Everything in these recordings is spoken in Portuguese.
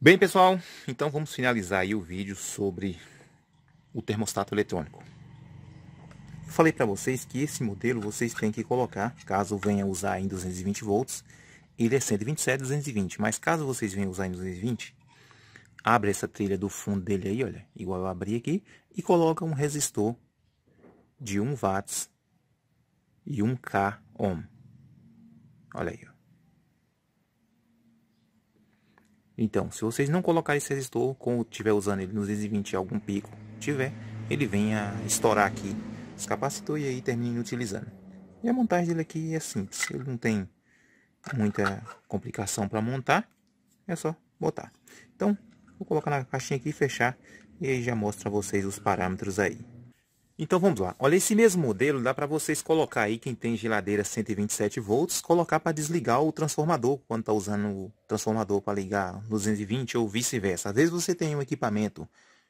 Bem, pessoal, então vamos finalizar aí o vídeo sobre o termostato eletrônico. Eu falei para vocês que esse modelo vocês têm que colocar, caso venha usar em 220 volts, ele é 127, 220, mas caso vocês venham usar em 220, abre essa trilha do fundo dele aí, olha, igual eu abri aqui, e coloca um resistor de 1 watts e 1K ohm. Olha aí, ó. Então, se vocês não colocarem esse resistor, como estiver usando ele no 220 algum pico, ele vem a estourar aqui os capacitores e aí termina inutilizando. E a montagem dele aqui é simples, ele não tem muita complicação para montar, é só botar. Então, vou colocar na caixinha aqui e fechar, e aí já mostro para vocês os parâmetros aí. Então vamos lá, olha, esse mesmo modelo dá para vocês colocar aí, quem tem geladeira 127 volts, colocar para desligar o transformador, quando está usando o transformador para ligar no 220 ou vice-versa. Às vezes você tem um equipamento,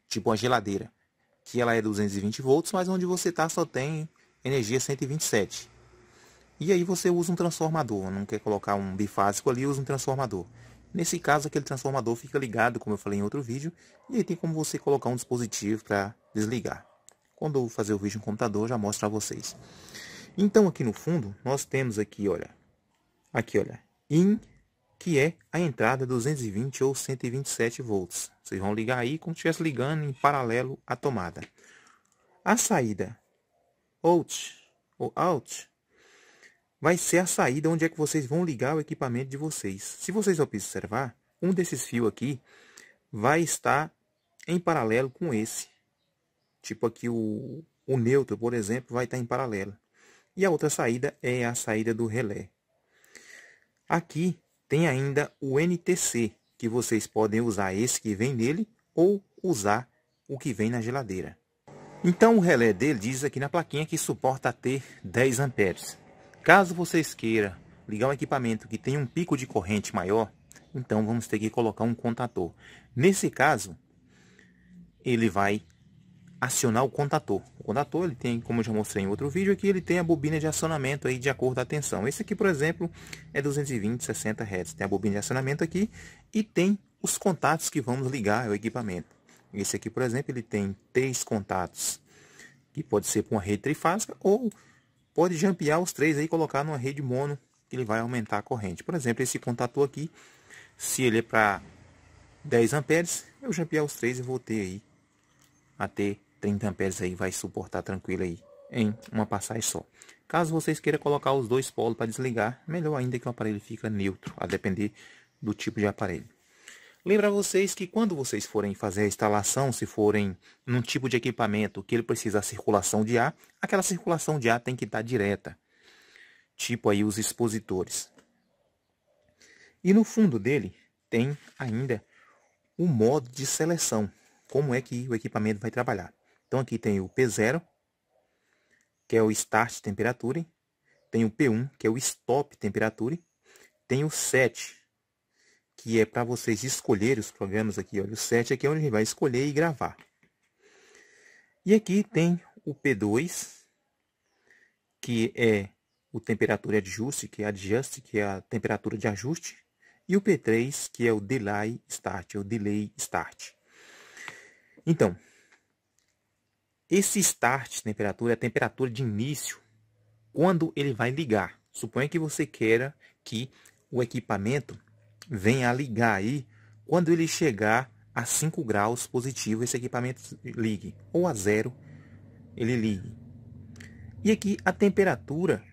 tipo uma geladeira, que ela é 220 volts, mas onde você está só tem energia 127. E aí você usa um transformador, não quer colocar um bifásico ali, usa um transformador. Nesse caso, aquele transformador fica ligado, como eu falei em outro vídeo, e aí tem como você colocar um dispositivo para desligar. Quando eu fazer o vídeo no computador, eu já mostro para vocês. Então, aqui no fundo, nós temos aqui, olha, IN, que é a entrada 220 ou 127 volts. Vocês vão ligar aí como se estivesse ligando em paralelo à tomada. A saída OUT, ou OUT, vai ser a saída onde é que vocês vão ligar o equipamento de vocês. Se vocês observar, um desses fios aqui vai estar em paralelo com esse. Tipo aqui o neutro, por exemplo, vai estar em paralelo. E a outra saída é a saída do relé. Aqui tem ainda o NTC, que vocês podem usar esse que vem nele ou usar o que vem na geladeira. Então o relé dele diz aqui na plaquinha que suporta ter 10 amperes. Caso vocês queiram ligar um equipamento que tem um pico de corrente maior, então vamos ter que colocar um contator. Nesse caso, ele vai acionar o contator. O contator, ele tem, como eu já mostrei em outro vídeo aqui, ele tem a bobina de acionamento aí de acordo com a tensão. Esse aqui, por exemplo, é 220, 60 Hz. Tem a bobina de acionamento aqui e tem os contatos que vamos ligar ao equipamento. Esse aqui, por exemplo, ele tem 3 contatos, que pode ser com uma rede trifásica ou pode jampear os 3 aí e colocar numa rede mono, que ele vai aumentar a corrente. Por exemplo, esse contator aqui, se ele é para 10 amperes, eu jampear os 3 e vou ter aí até 30 amperes aí, vai suportar tranquilo aí em uma passagem só. Caso vocês queiram colocar os 2 polos para desligar, melhor ainda que o aparelho fica neutro, a depender do tipo de aparelho. Lembra vocês que quando vocês forem fazer a instalação, se forem num tipo de equipamento que ele precisa de circulação de ar, aquela circulação de ar tem que estar direta, tipo aí os expositores. E no fundo dele tem ainda o modo de seleção, como é que o equipamento vai trabalhar. Então aqui tem o P0, que é o Start Temperature, tem o P1, que é o Stop Temperature, tem o Set, que é para vocês escolherem os programas aqui. Olha, o Set aqui é onde a gente vai escolher e gravar. E aqui tem o P2, que é o Temperature Adjust, que é a temperatura de ajuste, e o P3, que é o Delay Start, Então, esse start temperatura é a temperatura de início, quando ele vai ligar. Suponha que você queira que o equipamento venha a ligar aí, quando ele chegar a 5 graus positivo, esse equipamento ligue, ou a 0, ele ligue. E aqui a temperatura,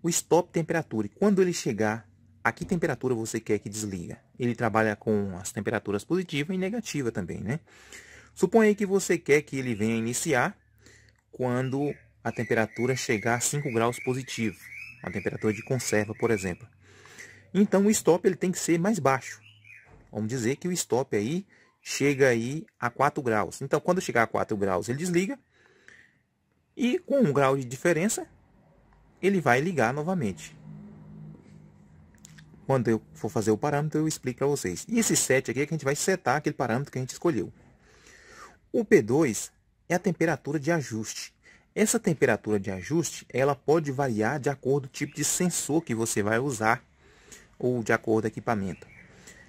o stop temperature, quando ele chegar, a que temperatura você quer que desliga? Ele trabalha com as temperaturas positiva e negativa também, né? Suponha que você quer que ele venha iniciar quando a temperatura chegar a 5 graus positivo, a temperatura de conserva, por exemplo. Então o stop ele tem que ser mais baixo. Vamos dizer que o stop aí chega aí a 4 graus. Então quando chegar a 4 graus ele desliga e com 1 grau de diferença ele vai ligar novamente. Quando eu for fazer o parâmetro eu explico para vocês. E esse set aqui é que a gente vai setar aquele parâmetro que a gente escolheu. O P2 é a temperatura de ajuste. Essa temperatura de ajuste, ela pode variar de acordo com o tipo de sensor que você vai usar ou de acordo com o equipamento.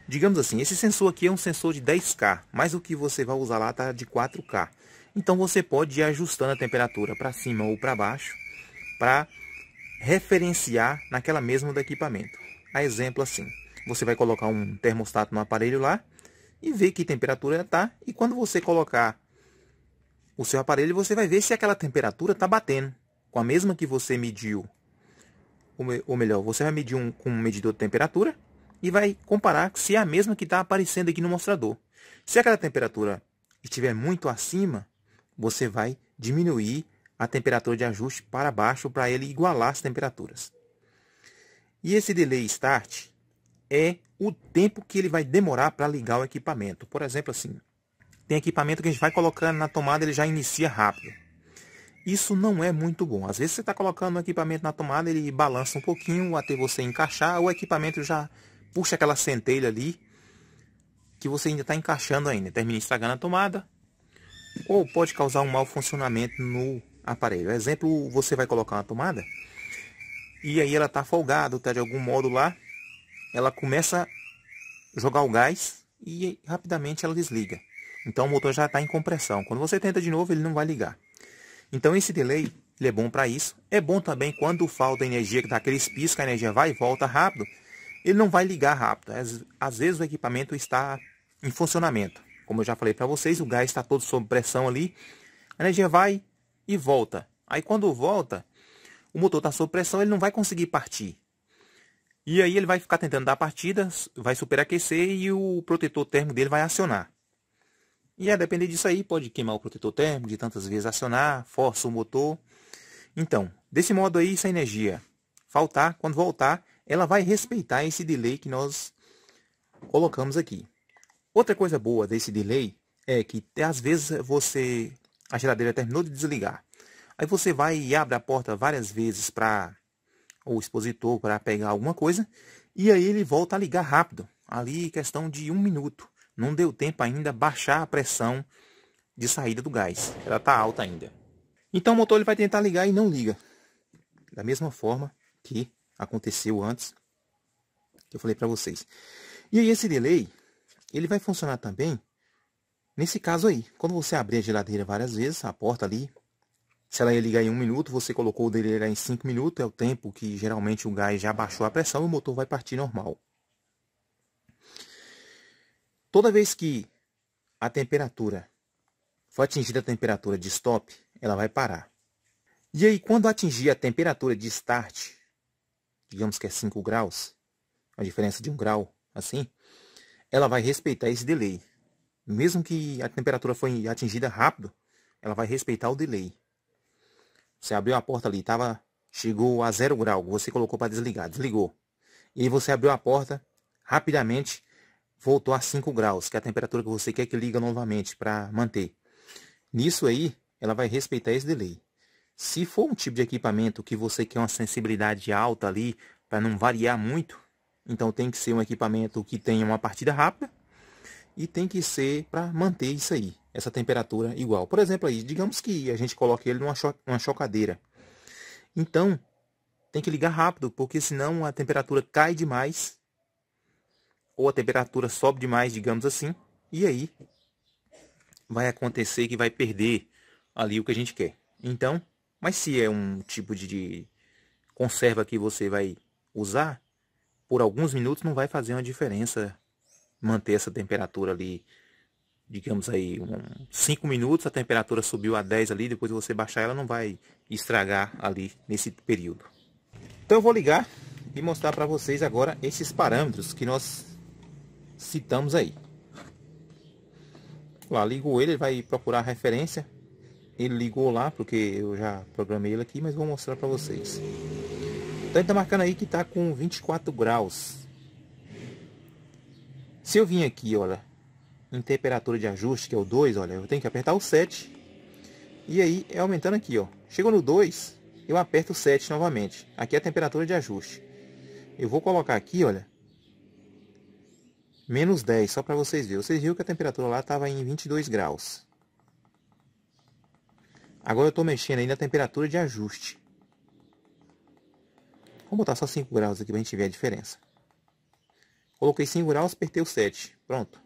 Digamos assim, esse sensor aqui é um sensor de 10K, mas o que você vai usar lá está de 4K. Então você pode ir ajustando a temperatura para cima ou para baixo para referenciar naquela mesma do equipamento. A exemplo assim, você vai colocar um termostato no aparelho lá e ver que temperatura está, e quando você colocar o seu aparelho, você vai ver se aquela temperatura está batendo com a mesma que você mediu. Ou melhor, você vai medir com um medidor de temperatura e vai comparar se é a mesma que está aparecendo aqui no mostrador. Se aquela temperatura estiver muito acima, você vai diminuir a temperatura de ajuste para baixo para ele igualar as temperaturas. E esse delay start é o tempo que ele vai demorar para ligar o equipamento. Por exemplo, assim, tem equipamento que a gente vai colocando na tomada, ele já inicia rápido. Isso não é muito bom. Às vezes você está colocando o equipamento na tomada, ele balança um pouquinho até você encaixar, o equipamento já puxa aquela centelha ali que você ainda está encaixando ainda. Termina estragando a tomada ou pode causar um mau funcionamento no aparelho. Exemplo, você vai colocar uma tomada e aí ela está folgada, está de algum modo lá, ela começa a jogar o gás e rapidamente ela desliga. Então o motor já está em compressão. Quando você tenta de novo, ele não vai ligar. Então esse delay ele é bom para isso. É bom também quando falta energia, que dá aqueles piscos, a energia vai e volta rápido. Ele não vai ligar rápido. Às vezes o equipamento está em funcionamento. Como eu já falei para vocês, o gás está todo sob pressão ali. A energia vai e volta. Aí quando volta, o motor está sob pressão, ele não vai conseguir partir. E aí ele vai ficar tentando dar partida, vai superaquecer e o protetor térmico dele vai acionar. E a depender disso aí, pode queimar o protetor térmico de tantas vezes acionar, força o motor. Então, desse modo aí, se a energia faltar, quando voltar, ela vai respeitar esse delay que nós colocamos aqui. Outra coisa boa desse delay é que às vezes a geladeira terminou de desligar. Aí você vai e abre a porta várias vezes para o expositor para pegar alguma coisa, e aí ele volta a ligar rápido, ali questão de 1 minuto. Não deu tempo ainda baixar a pressão de saída do gás. Ela está alta ainda. Então o motor ele vai tentar ligar e não liga. Da mesma forma que aconteceu antes, que eu falei para vocês. E aí esse delay, ele vai funcionar também nesse caso aí. Quando você abrir a geladeira várias vezes, a porta ali, se ela ia ligar em 1 minuto, você colocou o delay em 5 minutos, é o tempo que geralmente o gás já baixou a pressão e o motor vai partir normal. Toda vez que a temperatura for atingida a temperatura de stop, ela vai parar. E aí, quando atingir a temperatura de start, digamos que é 5 graus, a diferença de 1 grau, assim, ela vai respeitar esse delay. Mesmo que a temperatura foi atingida rápido, ela vai respeitar o delay. Você abriu a porta ali, chegou a 0 grau, você colocou para desligar, desligou. E aí você abriu a porta, rapidamente voltou a 5 graus, que é a temperatura que você quer que liga novamente para manter. Nisso aí, ela vai respeitar esse delay. Se for um tipo de equipamento que você quer uma sensibilidade alta ali, para não variar muito, então tem que ser um equipamento que tenha uma partida rápida e tem que ser para manter isso aí, essa temperatura igual. Por exemplo, aí, digamos que a gente coloque ele numa chocadeira. Então, tem que ligar rápido, porque senão a temperatura cai demais ou a temperatura sobe demais, digamos assim, e aí vai acontecer que vai perder ali o que a gente quer. Então, mas se é um tipo de conserva que você vai usar, por alguns minutos não vai fazer uma diferença manter essa temperatura ali, digamos aí, 5 minutos, a temperatura subiu a 10 ali, depois você baixar ela não vai estragar ali nesse período. Então eu vou ligar e mostrar para vocês agora esses parâmetros que nós citamos aí. Lá, ligou ele vai procurar a referência. Ele ligou lá, porque eu já programei ele aqui, mas vou mostrar para vocês. Então ele tá marcando aí que tá com 24 graus. Se eu vim aqui, olha, em temperatura de ajuste, que é o 2, olha, eu tenho que apertar o 7. E aí é aumentando aqui, ó. Chegou no 2, eu aperto o 7 novamente. Aqui é a temperatura de ajuste. Eu vou colocar aqui, olha, menos 10, só para vocês verem. Vocês viram que a temperatura lá estava em 22 graus. Agora eu estou mexendo aí na temperatura de ajuste. Vou botar só 5 graus aqui para a gente ver a diferença. Coloquei 5 graus, apertei o 7. Pronto.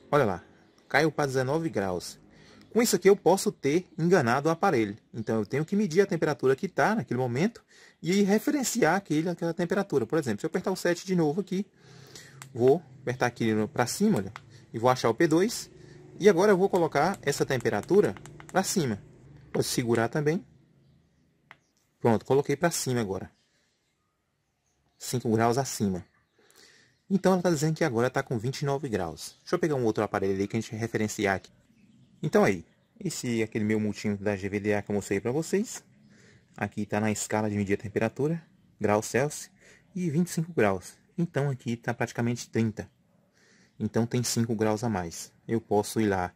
Olha lá, caiu para 19 graus. Com isso aqui eu posso ter enganado o aparelho. Então eu tenho que medir a temperatura que está naquele momento e referenciar aquela temperatura. Por exemplo, se eu apertar o 7 de novo aqui, vou apertar aqui para cima, olha, e vou achar o P2. E agora eu vou colocar essa temperatura para cima. Posso segurar também. Pronto, coloquei para cima agora. 5 graus acima. Então ela está dizendo que agora está com 29 graus. Deixa eu pegar um outro aparelho ali que a gente referenciar aqui. Então aí, esse é aquele meu multímetro da GVDA que eu mostrei para vocês. Aqui está na escala de medir a temperatura, graus Celsius, e 25 graus. Então aqui está praticamente 30. Então tem 5 graus a mais. Eu posso ir lá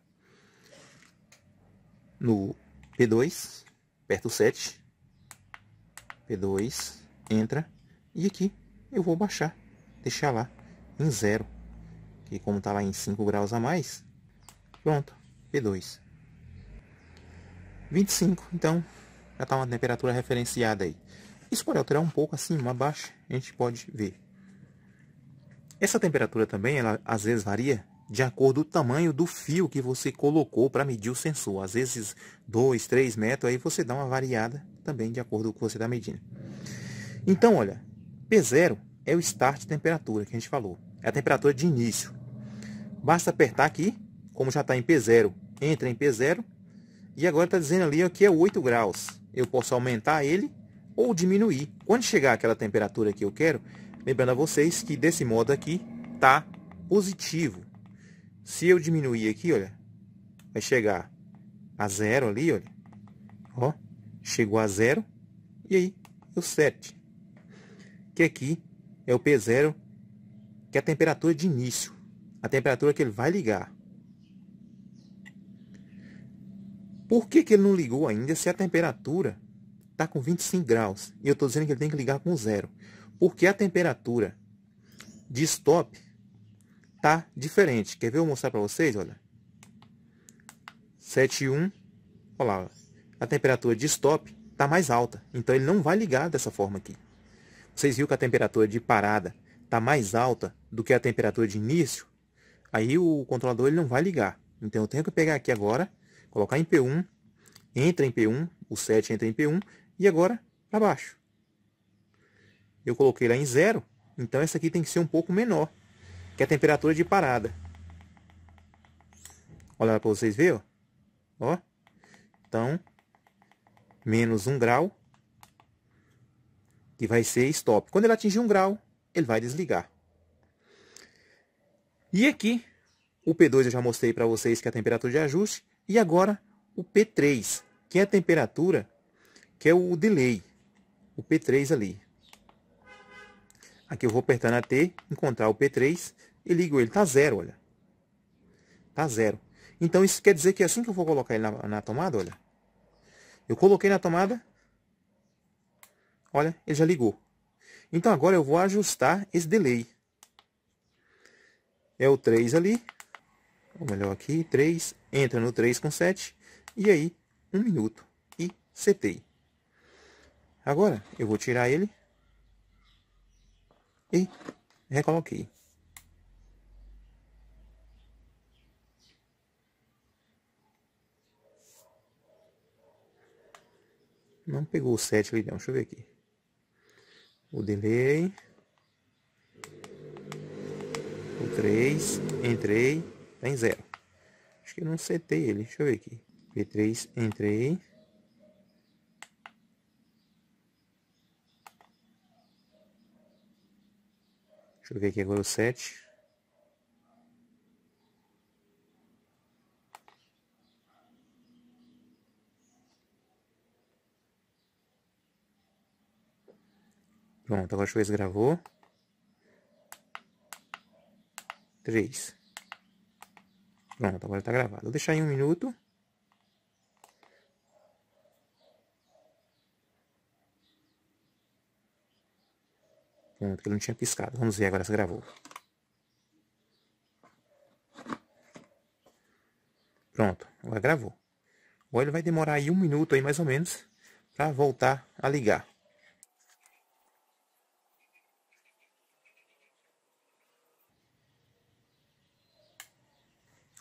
no P2, aperto o 7, P2, entra, e aqui eu vou baixar, deixar lá em 0. Que como está lá em 5 graus a mais, pronto, P2. 25, então já está uma temperatura referenciada aí. Isso pode alterar um pouco acima, abaixo, a gente pode ver. Essa temperatura também, ela às vezes varia de acordo com o tamanho do fio que você colocou para medir o sensor. Às vezes 2, 3 metros, aí você dá uma variada também de acordo com o que você está medindo. Então, olha, P0 é o start de temperatura que a gente falou. É a temperatura de início. Basta apertar aqui, como já está em P0, entra em P0. E agora está dizendo ali que é 8 graus. Eu posso aumentar ele ou diminuir. Quando chegar aquela temperatura que eu quero, lembrando a vocês que desse modo aqui está positivo. Se eu diminuir aqui, olha, vai chegar a 0 ali, olha. Ó, chegou a 0. E aí, o 7. Que aqui é o P0, que é a temperatura de início. A temperatura que ele vai ligar. Por que ele não ligou ainda se a temperatura está com 25 graus? E eu estou dizendo que ele tem que ligar com 0. Porque a temperatura de stop tá diferente. Quer ver eu mostrar para vocês? Olha. 7,1. Olha lá. A temperatura de stop tá mais alta. Então ele não vai ligar dessa forma aqui. Vocês viram que a temperatura de parada tá mais alta do que a temperatura de início? Aí o controlador ele não vai ligar. Então eu tenho que pegar aqui agora, colocar em P1, entra em P1, o 7 entra em P1, e agora para baixo. Eu coloquei lá em 0, então essa aqui tem que ser um pouco menor, que é a temperatura de parada. Olha para vocês verem, ó. Então, menos 1 grau, que vai ser stop. Quando ele atingir 1 grau, ele vai desligar. E aqui, o P2 eu já mostrei para vocês que é a temperatura de ajuste, e agora o P3, que é a temperatura, que é o delay, o P3 ali. Aqui eu vou apertando até encontrar o P3 e ligo ele. Tá 0, olha. Tá 0. Então isso quer dizer que assim que eu vou colocar ele na tomada, olha. Eu coloquei na tomada. Olha, ele já ligou. Então agora eu vou ajustar esse delay. É o 3 ali. Ou melhor aqui, 3. Entra no 3 com 7. E aí, 1 minuto. E setei. Agora eu vou tirar ele. E recoloquei. Não pegou o 7 ali não, deixa eu ver aqui. O delay. O 3, entrei, tá em 0. Acho que eu não setei ele, deixa eu ver aqui. P3, entrei. Deixa eu ver aqui agora o 7. Pronto, agora deixa eu ver se gravou. 3. Pronto, agora tá gravado. Vou deixar em 1 minuto. Pronto, que ele não tinha piscado. Vamos ver agora se gravou. Pronto, agora gravou. Agora ele vai demorar aí 1 minuto aí mais ou menos para voltar a ligar.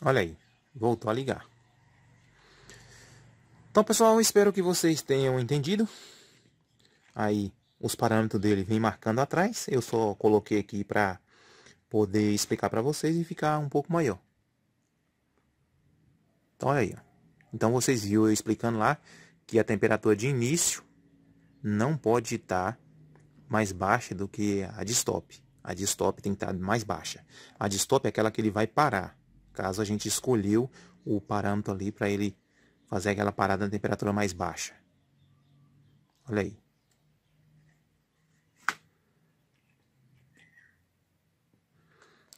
Olha aí, voltou a ligar. Então, pessoal, espero que vocês tenham entendido. Aí, os parâmetros dele vem marcando atrás. Eu só coloquei aqui para poder explicar para vocês e ficar um pouco maior. Então, olha aí. Ó. Então, vocês viram eu explicando lá que a temperatura de início não pode estar mais baixa do que a de stop. A de stop tem que estar mais baixa. A de stop é aquela que ele vai parar, caso a gente escolheu o parâmetro ali para ele fazer aquela parada na temperatura mais baixa. Olha aí.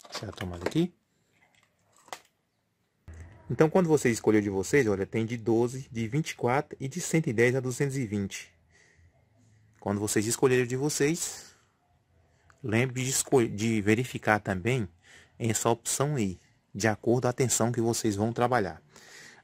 Deixa eu tomar aqui. Então, quando você escolheu de vocês, olha, tem de 12, de 24 e de 110 a 220. Quando vocês escolheram de vocês, lembre de verificar também essa opção aí, de acordo com a tensão que vocês vão trabalhar.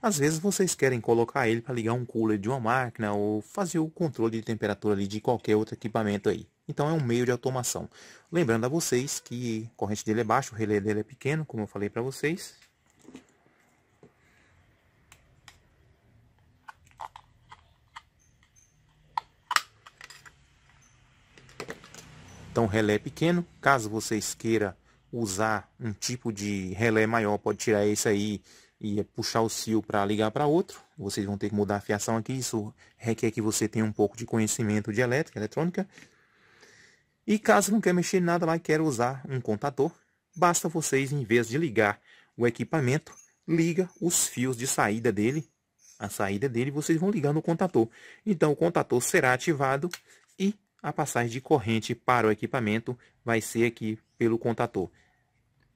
Às vezes vocês querem colocar ele para ligar um cooler de uma máquina ou fazer o controle de temperatura ali de qualquer outro equipamento aí. Então é um meio de automação. Lembrando a vocês que a corrente dele é baixa, o relé dele é pequeno, como eu falei para vocês. Então o relé é pequeno. Caso vocês queiram usar um tipo de relé maior, pode tirar esse aí e puxar o fio para ligar para outro. Vocês vão ter que mudar a fiação aqui. Isso requer que você tenha um pouco de conhecimento de elétrica, eletrônica. E caso não quer mexer em nada lá e quer usar um contador, basta vocês, em vez de ligar o equipamento, liga os fios de saída dele. A saída dele vocês vão ligar no contador. Então o contador será ativado e a passagem de corrente para o equipamento vai ser aqui pelo contador.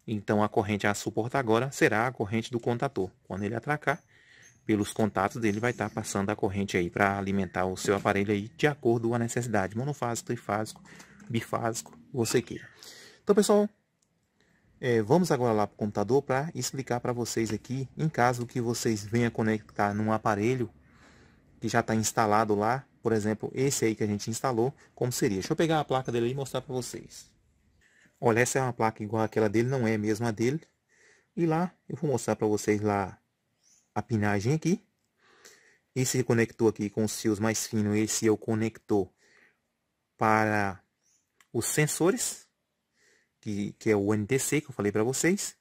Então a corrente a suportar agora será a corrente do contador. Quando ele atracar, pelos contatos dele vai estar passando a corrente aí para alimentar o seu aparelho aí de acordo com a necessidade, monofásico, trifásico, bifásico, você queira. Então, pessoal, vamos agora lá para o computador para explicar para vocês aqui, em caso que vocês venham conectar num aparelho que já está instalado lá, por exemplo, esse aí que a gente instalou, como seria. Deixa eu pegar a placa dele e mostrar para vocês. Olha, essa é uma placa igual àquela dele, não é a mesma dele. E lá, eu vou mostrar para vocês lá a pinagem aqui. Esse conector aqui com os fios mais finos, esse é o conector para os sensores, que é o NTC que eu falei para vocês.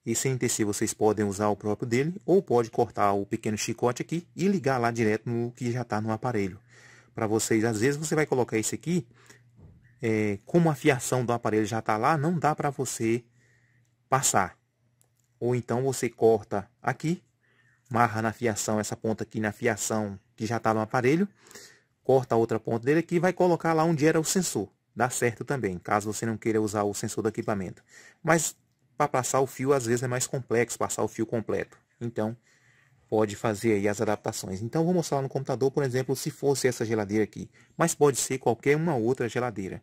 Esse NTC vocês podem usar o próprio dele, ou pode cortar o pequeno chicote aqui e ligar lá direto no que já está no aparelho. Para vocês, às vezes você vai colocar esse aqui, como a fiação do aparelho já está lá, não dá para você passar. Ou então você corta aqui, marra na fiação, essa ponta aqui na fiação que já está no aparelho, corta a outra ponta dele aqui e vai colocar lá onde era o sensor. Dá certo também, caso você não queira usar o sensor do equipamento. Mas para passar o fio, às vezes é mais complexo passar o fio completo. Então, pode fazer aí as adaptações. Então, vou mostrar no computador, por exemplo, se fosse essa geladeira aqui. Mas pode ser qualquer uma outra geladeira.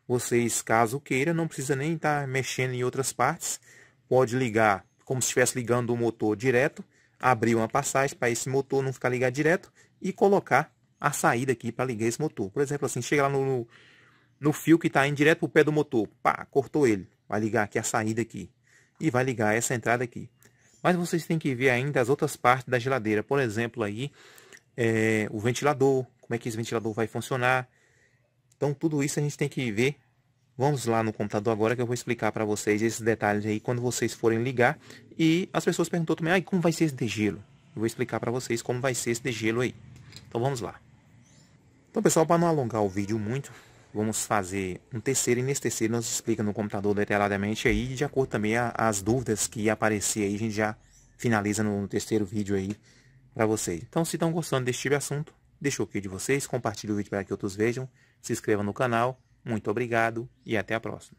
Vocês, caso queira, não precisa nem estar mexendo em outras partes. Pode ligar, como se estivesse ligando o motor direto. Abrir uma passagem para esse motor não ficar ligado direto. E colocar a saída aqui para ligar esse motor. Por exemplo, assim, chega lá no fio que está indo direto para o pé do motor. Pá, cortou ele. Vai ligar aqui a saída aqui. E vai ligar essa entrada aqui. Mas vocês têm que ver ainda as outras partes da geladeira. Por exemplo, aí, o ventilador. Como é que esse ventilador vai funcionar. Então, tudo isso a gente tem que ver. Vamos lá no computador agora que eu vou explicar para vocês esses detalhes aí quando vocês forem ligar. E as pessoas perguntam também, como vai ser esse degelo? Eu vou explicar para vocês como vai ser esse degelo aí. Então, vamos lá. Então, pessoal, para não alongar o vídeo muito, vamos fazer um terceiro, e nesse terceiro nós explica no computador detalhadamente aí, de acordo também as dúvidas que aparecer aí, a gente já finaliza no terceiro vídeo aí para vocês. Então, se estão gostando deste tipo de assunto, deixa o like de vocês, compartilhe o vídeo para que outros vejam, se inscreva no canal, muito obrigado e até a próxima.